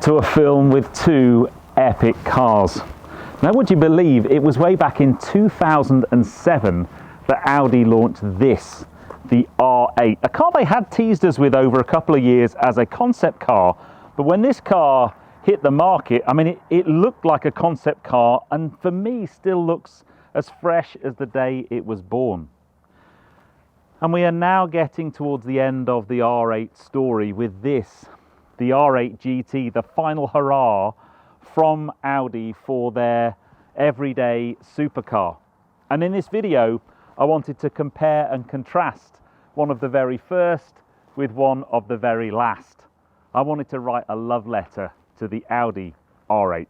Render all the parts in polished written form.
to a film with two epic cars. Now, would you believe it was way back in 2007 that Audi launched this, the R8, a car they had teased us with over a couple of years as a concept car. But when this car hit the market, I mean, it looked like a concept car, and for me still looks as fresh as the day it was born. And we are now getting towards the end of the R8 story with this, the R8 GT, the final hurrah from Audi for their everyday supercar. And in this video, I wanted to compare and contrast one of the very first with one of the very last. I wanted to write a love letter to the Audi R8.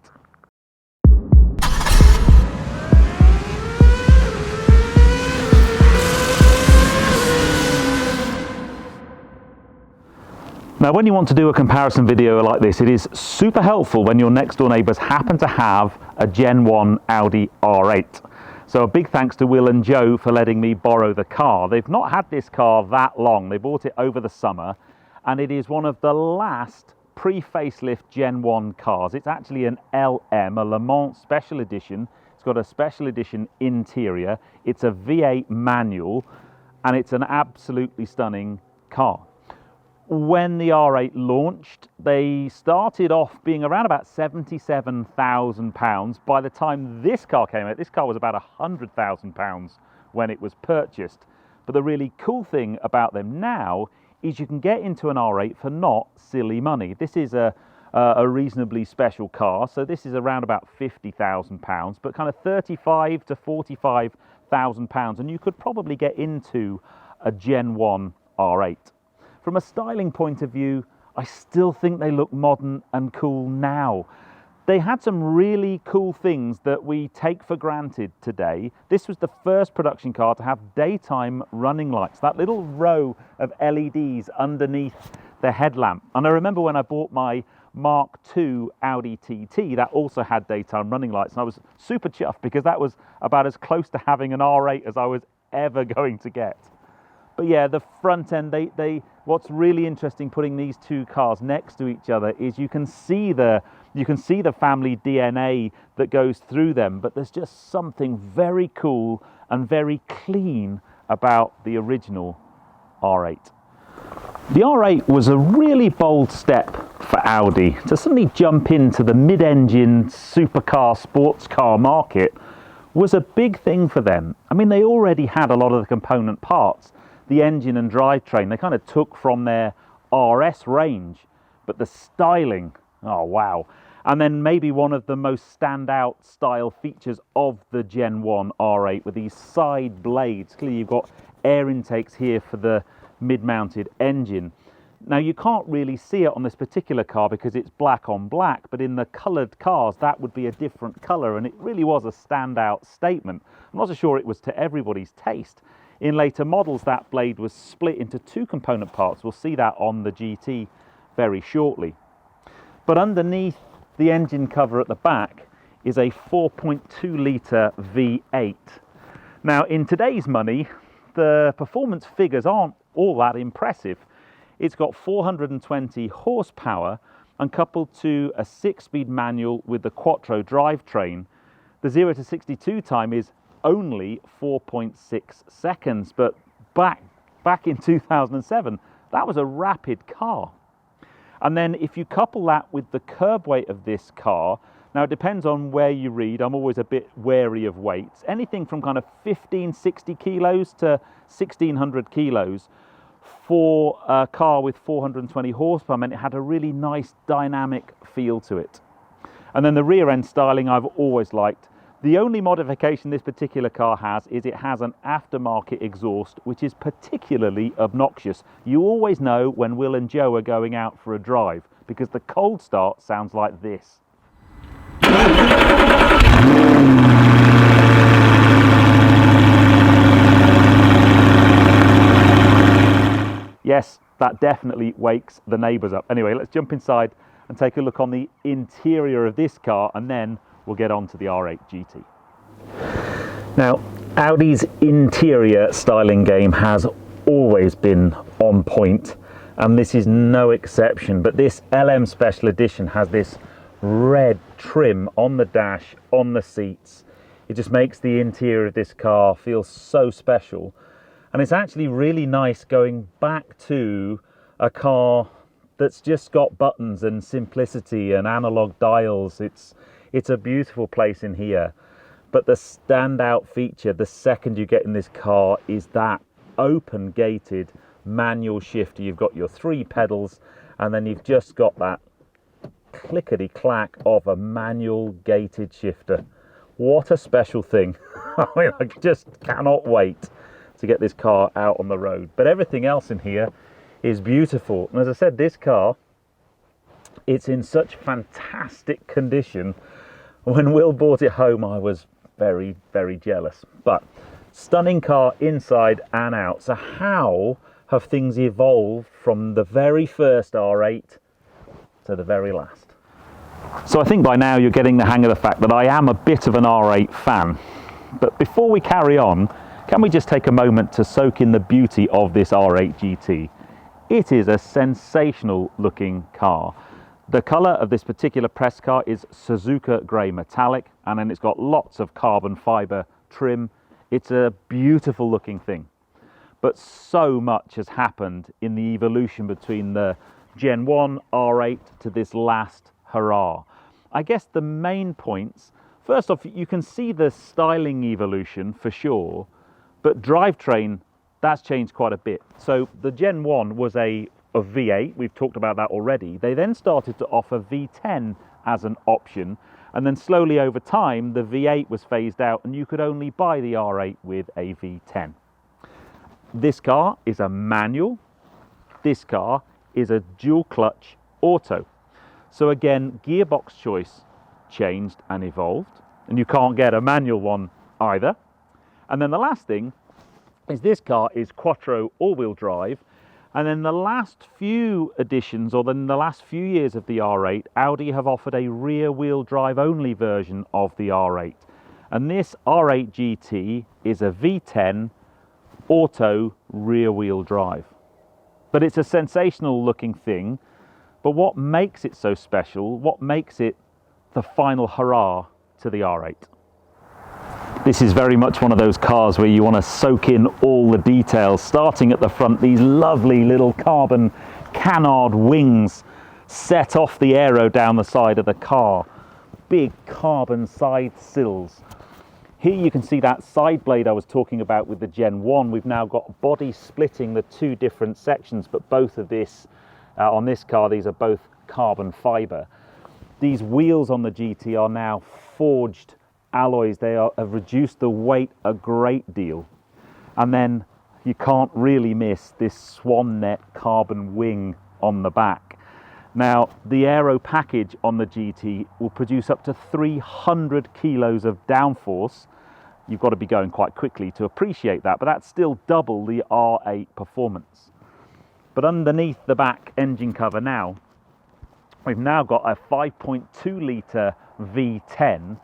Now, when you want to do a comparison video like this, it is super helpful when your next door neighbours happen to have a Gen 1 Audi R8. So a big thanks to Will and Joe for letting me borrow the car. They've not had this car that long. They bought it over the summer, and it is one of the last pre-facelift Gen 1 cars. It's actually an LM, a Le Mans Special Edition. It's got a Special Edition interior. It's a V8 manual, and it's an absolutely stunning car. When the R8 launched, they started off being around about £77,000. By the time this car came out, this car was about £100,000 when it was purchased. But the really cool thing about them now is you can get into an R8 for not silly money. This is a reasonably special car, so this is around about £50,000, but kind of £35,000 to £45,000, and you could probably get into a Gen 1 R8. From a styling point of view, I still think they look modern and cool now. They had some really cool things that we take for granted today. This was the first production car to have daytime running lights, that little row of LEDs underneath the headlamp. And I remember when I bought my Mark II Audi TT, that also had daytime running lights, and I was super chuffed because that was about as close to having an R8 as I was ever going to get. But yeah, the front end, what's really interesting putting these two cars next to each other is you can see the family DNA that goes through them, but there's just something very cool and very clean about the original R8. The R8 was a really bold step for Audi to suddenly jump into the mid-engine supercar, sports car market was a big thing for them. I mean, they already had a lot of the component parts. The engine and drivetrain, they kind of took from their RS range, but the styling, oh wow. And then maybe one of the most standout style features of the Gen 1 R8 with these side blades. Clearly you've got air intakes here for the mid-mounted engine. Now you can't really see it on this particular car because it's black on black, but in the coloured cars that would be a different colour, and it really was a standout statement. I'm not so sure it was to everybody's taste. In later models, that blade was split into two component parts. We'll see that on the GT very shortly. But underneath the engine cover at the back is a 4.2 litre V8. Now, in today's money, the performance figures aren't all that impressive. It's got 420 horsepower and coupled to a 6-speed manual with the Quattro drivetrain. The 0 to 62 time is only 4.6 seconds, but back in 2007, that was a rapid car. And then if you couple that with the curb weight of this car, now it depends on where you read, I'm always a bit wary of weights, anything from kind of 1560 kilos to 1600 kilos for a car with 420 horsepower, and it had a really nice dynamic feel to it. And then the rear end styling I've always liked. The only modification this particular car has is it has an aftermarket exhaust, which is particularly obnoxious. You always know when Will and Joe are going out for a drive because the cold start sounds like this. Yes, that definitely wakes the neighbours up. Anyway, let's jump inside and take a look on the interior of this car, and then we'll get on to the R8 GT. Now, Audi's interior styling game has always been on point, and this is no exception. But this LM Special Edition has this red trim on the dash, on the seats. It just makes the interior of this car feel so special. And it's actually really nice going back to a car that's just got buttons and simplicity and analog dials. It's a beautiful place in here. But the standout feature, the second you get in this car, is that open gated manual shifter. You've got your 3 pedals, and then you've just got that clickety clack of a manual gated shifter. What a special thing. I mean, I just cannot wait to get this car out on the road. But everything else in here is beautiful. And as I said, this car, it's in such fantastic condition. When Will brought it home, I was very, very jealous. But stunning car inside and out. So how have things evolved from the very first R8 to the very last? So I think by now you're getting the hang of the fact that I am a bit of an R8 fan. But before we carry on, can we just take a moment to soak in the beauty of this R8 GT? It is a sensational looking car. The colour of this particular press car is Suzuka Grey Metallic, and then it's got lots of carbon fibre trim. It's a beautiful looking thing. But so much has happened in the evolution between the Gen 1 R8 to this last hurrah. I guess the main points, first off, you can see the styling evolution for sure, but drivetrain, that's changed quite a bit. So the Gen 1 was a V8, we've talked about that already. They then started to offer V10 as an option, and then slowly over time the V8 was phased out and you could only buy the R8 with a V10. This car is a manual, this car is a dual clutch auto. So again, gearbox choice changed and evolved, and you can't get a manual one either. And then the last thing is this car is quattro all-wheel drive. And then the last few editions, or then the last few years of the R8, Audi have offered a rear-wheel drive only version of the R8. And this R8 GT is a V10 auto rear-wheel drive. But it's a sensational looking thing. But what makes it so special, what makes it the final hurrah to the R8? This is very much one of those cars where you want to soak in all the details. Starting at the front, these lovely little carbon canard wings set off the aero down the side of the car. Big carbon side sills. Here you can see that side blade I was talking about with the Gen 1. We've now got body splitting the 2 different sections, but both of this, on this car, these are both carbon fibre. These wheels on the GT are now forged alloys. They have reduced the weight a great deal. And then you can't really miss this swan net carbon wing on the back. Now, the aero package on the GT will produce up to 300 kilos of downforce. You've got to be going quite quickly to appreciate that, but that's still double the R8 performance. But underneath the back engine cover now, we've now got a 5.2 litre V10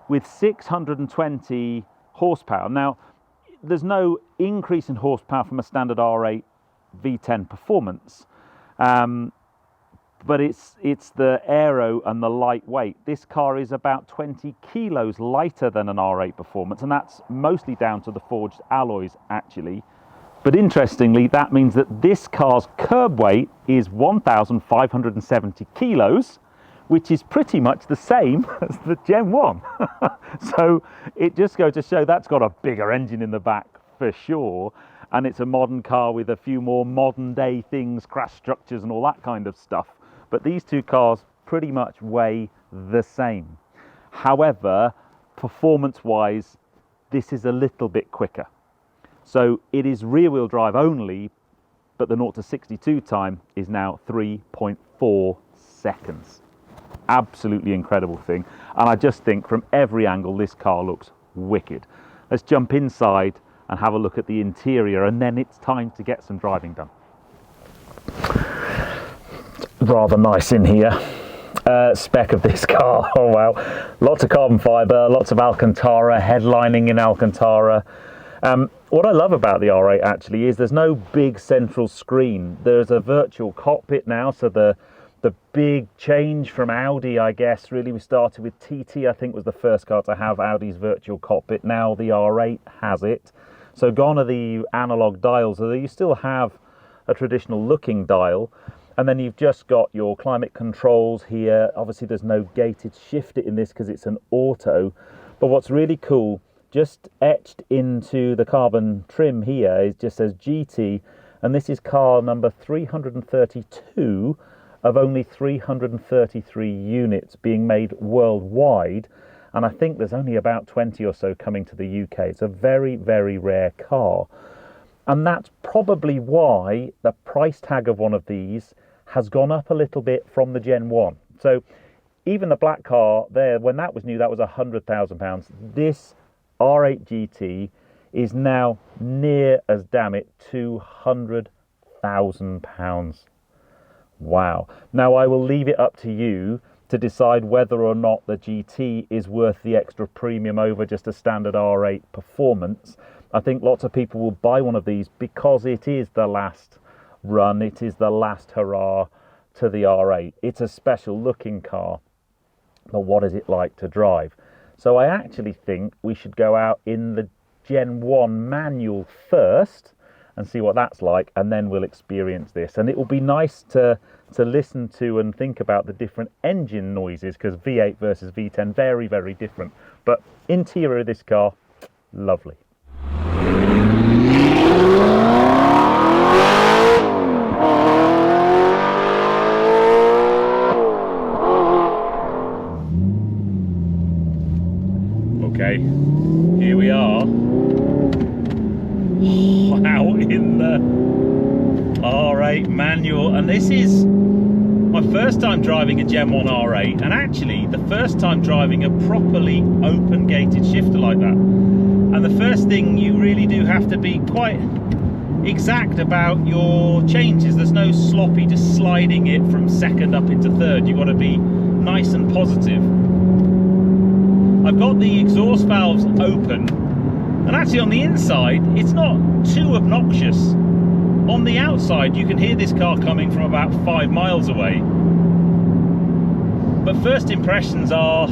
with 620 horsepower. Now, there's no increase in horsepower from a standard R8 V10 performance, but it's the aero and the lightweight. This car is about 20 kilos lighter than an R8 performance, and that's mostly down to the forged alloys actually. But interestingly, that means that this car's curb weight is 1,570 kilos, which is pretty much the same as the Gen 1. So it just goes to show that's got a bigger engine in the back for sure. And it's a modern car with a few more modern day things, crash structures and all that kind of stuff. But these two cars pretty much weigh the same. However, performance-wise, this is a little bit quicker. So it is rear-wheel drive only, but the 0 to 62 time is now 3.4 seconds. Absolutely incredible thing. And I just think from every angle, this car looks wicked. Let's jump inside and have a look at the interior, and then it's time to get some driving done. Rather nice in here. Spec of this car, oh wow. Lots of carbon fibre, lots of Alcantara, headlining in Alcantara. What I love about the R8 actually is there's no big central screen. There's a virtual cockpit now, so the big change from Audi, I guess, really we started with TT, I think was the first car to have Audi's virtual cockpit. Now the R8 has it. So gone are the analog dials, although you still have a traditional looking dial. And then you've just got your climate controls here. Obviously there's no gated shifter in this because it's an auto. But what's really cool, just etched into the carbon trim here, it just says GT, and this is car number 332 of only 333 units being made worldwide, and I think there's only about 20 or so coming to the UK. It's a very, very rare car, and that's probably why the price tag of one of these has gone up a little bit from the Gen 1. So even the black car there, when that was new, that was £100,000. This R8 GT is now near as, damn it, £200,000. Wow. Now I will leave it up to you to decide whether or not the GT is worth the extra premium over just a standard R8 performance. I think lots of people will buy one of these because it is the last run, it is the last hurrah to the R8. It's a special looking car, but what is it like to drive? So I actually think we should go out in the Gen 1 manual first and see what that's like, and then we'll experience this. And it will be nice to listen to and think about the different engine noises, because V8 versus V10, very, very different. But interior of this car, lovely. Okay, here we are. Wow, in the R8 manual, and this is my first time driving a Gen 1 R8, and actually the first time driving a properly open gated shifter like that. And the first thing, you really do have to be quite exact about your changes. There's no sloppy just sliding it from second up into third. You've got to be nice and positive. I've got the exhaust valves open, and actually on the inside it's not too obnoxious. On the outside you can hear this car coming from about 5 miles away, but first impressions are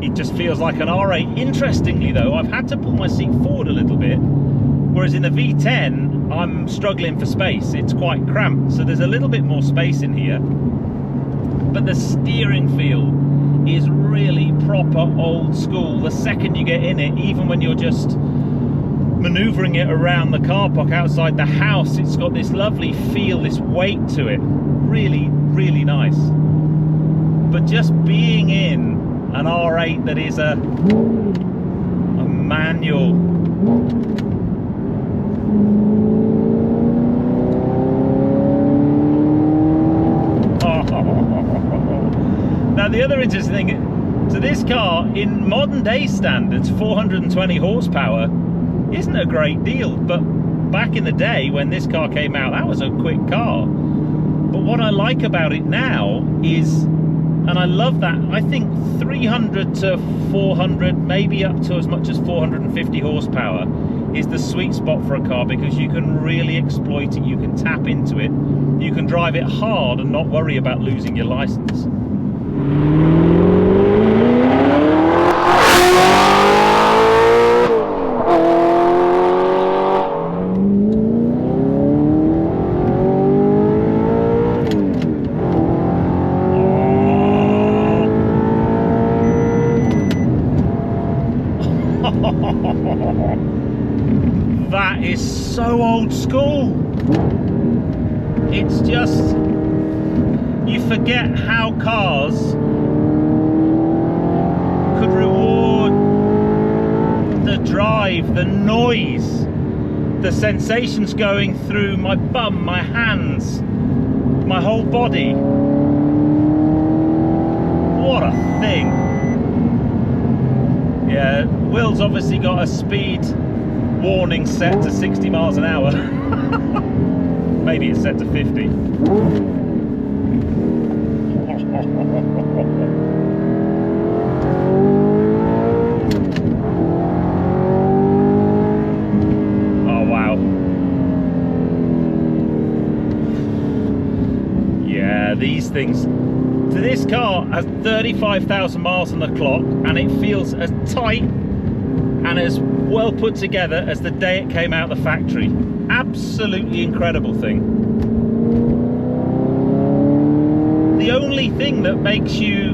it just feels like an R8. Interestingly though, I've had to pull my seat forward a little bit, whereas in the V10 I'm struggling for space. It's quite cramped, so there's a little bit more space in here, but the steering feel is really proper old school. The second you get in it, even when you're just maneuvering it around the car park outside the house, it's got this lovely feel, this weight to it. Really, really nice. But just being in an R8 that is a manual, now the other interesting thing, so this car in modern day standards, 420 horsepower isn't a great deal, but back in the day when this car came out, that was a quick car. But what I like about it now is, and I love that, I think 300 to 400, maybe up to as much as 450 horsepower is the sweet spot for a car, because you can really exploit it, you can tap into it, you can drive it hard and not worry about losing your license. That is so old school. It's just, you forget how cars could reward the drive, the noise, the sensations going through my bum, my hands, my whole body. What a thing. Yeah, Will's obviously got a speed warning set to 60 miles an hour. Maybe it's set to 50. things. So this car has 35,000 miles on the clock, and it feels as tight and as well put together as the day it came out of the factory. Absolutely incredible thing. The only thing that makes you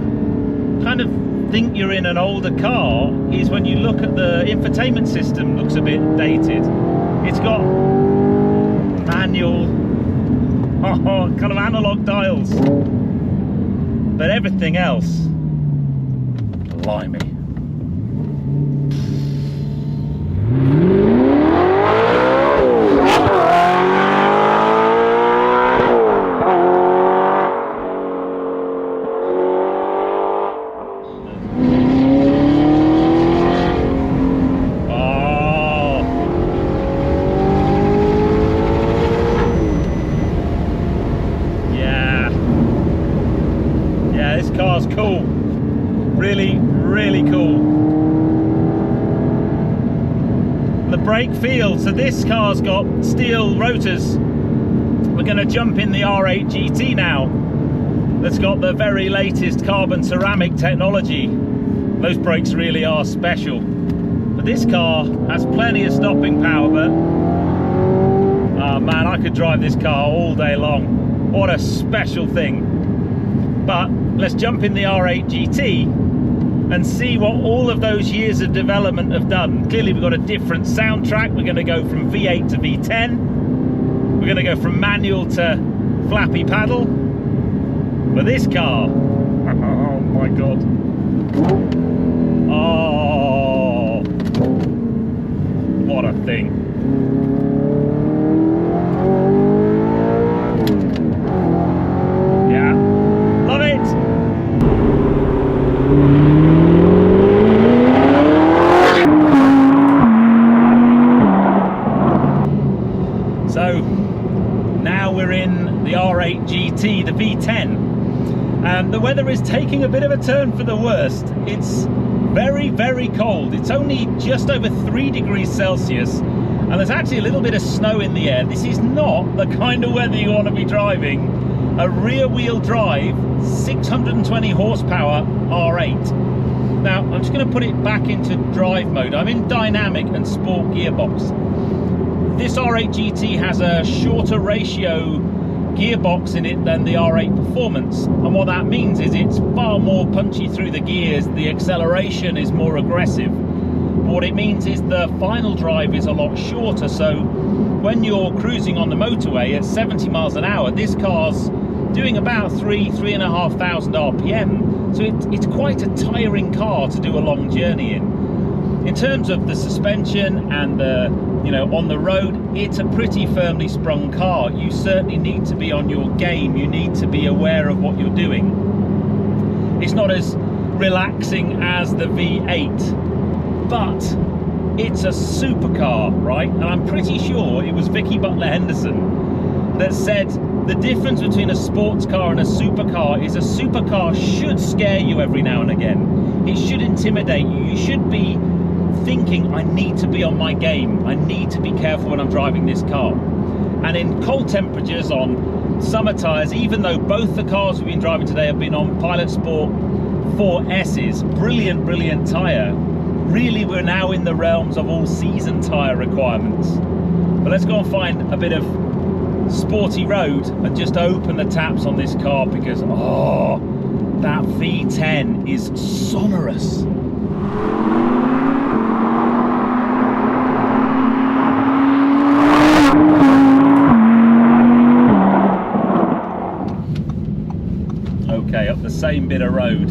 kind of think you're in an older car is when you look at the infotainment system. Looks a bit dated. It's got manual, kind of analog dials, but everything else, blimey. Car's cool, really cool. The brake feel, so this car's got steel rotors. We're going to jump in the R8 GT now, that's got the very latest carbon ceramic technology. Those brakes really are special, but this car has plenty of stopping power. But oh man, I could drive this car all day long. What a special thing. But let's jump in the R8 GT and see what all of those years of development have done. Clearly we've got a different soundtrack. We're going to go from V8 to V10. We're going to go from manual to flappy paddle. But this car, oh my god. Oh, what a thing. So now we're in the R8 GT, the V10. The weather is taking a bit of a turn for the worst. It's very cold. It's only just over 3 degrees Celsius, and there's actually a little bit of snow in the air. This is not the kind of weather you want to be driving a rear-wheel drive 620 horsepower R8. Now I'm just going to put it back into drive mode. I'm in dynamic and sport gearbox. This R8 GT has a shorter ratio gearbox in it than the R8 Performance, and what that means is it's far more punchy through the gears. The acceleration is more aggressive. What it means is the final drive is a lot shorter, so when you're cruising on the motorway at 70 miles an hour, this car's doing about 3,500 RPM, so it's quite a tiring car to do a long journey in. In terms of the suspension and the, on the road, it's a pretty firmly sprung car. You certainly need to be on your game. You need to be aware of what you're doing. It's not as relaxing as the V8, but it's a supercar, right? And I'm pretty sure it was Vicky Butler Henderson that said the difference between a sports car and a supercar is a supercar should scare you every now and again. It should intimidate you. You should be thinking, I need to be on my game. I need to be careful when I'm driving this car. And in cold temperatures on summer tyres, even though both the cars we've been driving today have been on Pilot Sport 4S's, brilliant tyre, really we're now in the realms of all season tyre requirements. But let's go and find a bit of sporty road and just open the taps on this car, because oh, that V10 is sonorous. Okay, up the same bit of road.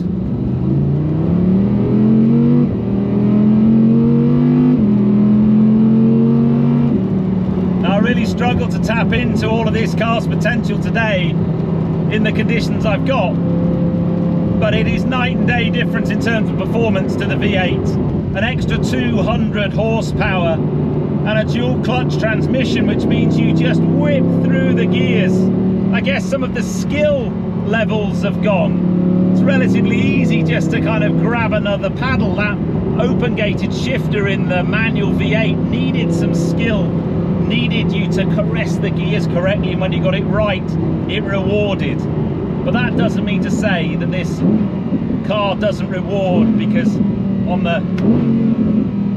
Now I really struggle to tap into all of this car's potential today in the conditions I've got, but it is night and day difference in terms of performance to the V8. An extra 200 horsepower and a dual clutch transmission, which means you just whip through the gears. I guess some of the skill levels have gone. It's relatively easy just to kind of grab another paddle. That open gated shifter in the manual V8 needed some skill, needed you to caress the gears correctly, and when you got it right, it rewarded. But that doesn't mean to say that this car doesn't reward, because on the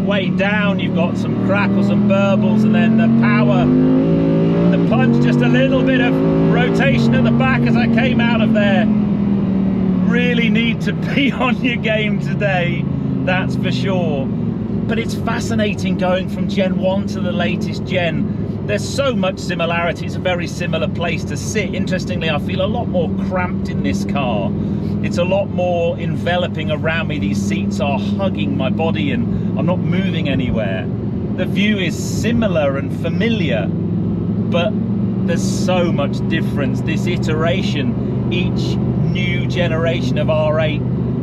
way down you've got some crackles and burbles, and then the power, the punch, just a little bit of rotation at the back as I came out of there. Really need to be on your game today, that's for sure. But it's fascinating going from Gen 1 to the latest gen. There's so much similarity. It's a very similar place to sit. Interestingly, I feel a lot more cramped in this car. It's a lot more enveloping around me. These seats are hugging my body and I'm not moving anywhere. The view is similar and familiar, but there's so much difference. This iteration, each new generation of R8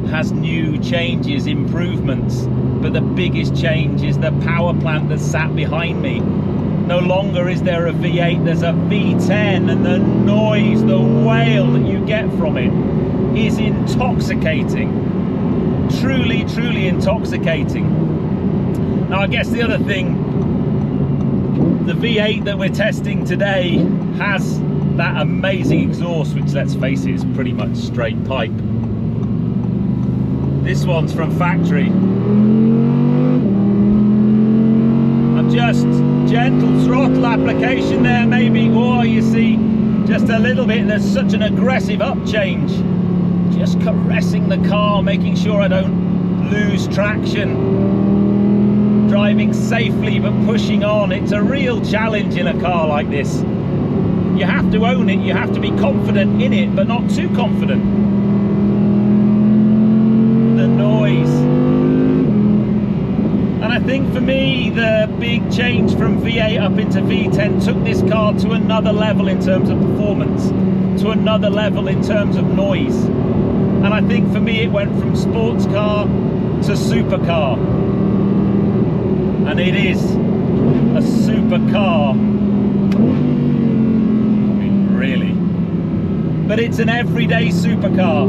has new changes, improvements, but the biggest change is the power plant that's sat behind me. No longer is there a V8, there's a V10, and the noise, the wail that you get from it is intoxicating. Truly, truly intoxicating. Now, I guess the other thing, the V8 that we're testing today has that amazing exhaust, which, let's face it, is pretty much straight pipe. This one's from factory. Just gentle throttle application there, maybe, or you see just a little bit. There's such an aggressive up change, just caressing the car, making sure I don't lose traction, driving safely but pushing on. It's a real challenge in a car like this. You have to own it, you have to be confident in it, but not too confident. The noise. And I think for me, the big change from V8 up into V10 took this car to another level in terms of performance, to another level in terms of noise. And I think for me, it went from sports car to supercar. And it is a supercar. I mean, really. But it's an everyday supercar.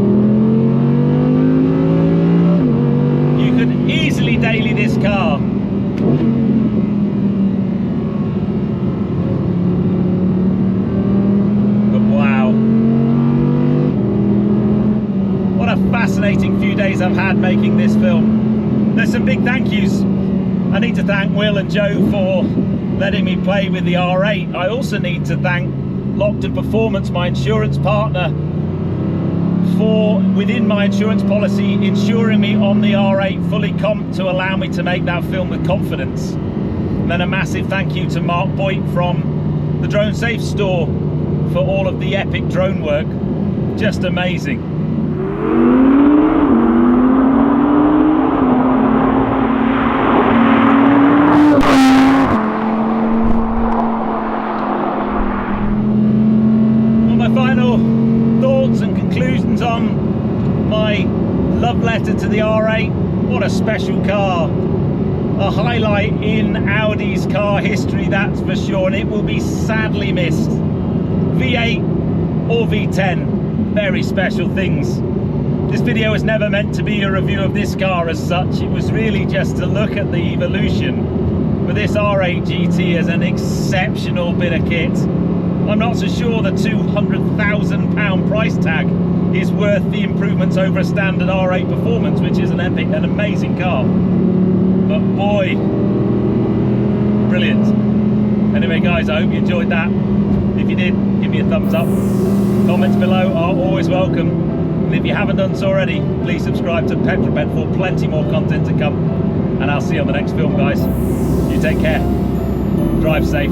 Easily daily this car. But wow, what a fascinating few days I've had making this film. There's some big thank yous. I need to thank Will and Joe for letting me play with the R8. I also need to thank Lockton Performance, my insurance partner, for, within my insurance policy, insuring me on the R8 fully comp to allow me to make that film with confidence. And then a massive thank you to Mark Boyd from the Drone Safe store for all of the epic drone work. Just amazing. On my love letter to the R8. What a special car, a highlight in Audi's car history, that's for sure, and it will be sadly missed. V8 or V10, very special things. This video was never meant to be a review of this car as such. It was really just to look at the evolution. But this R8 GT is an exceptional bit of kit. I'm not so sure the £200,000 price tag is worth the improvements over a standard R8 Performance, which is an epic and amazing car. But boy, brilliant. Anyway guys, I hope you enjoyed that. If you did, give me a thumbs up. Comments below are always welcome. And if you haven't done so already, please subscribe to Petrol Ped for plenty more content to come. And I'll see you on the next film, guys. You take care. Drive safe.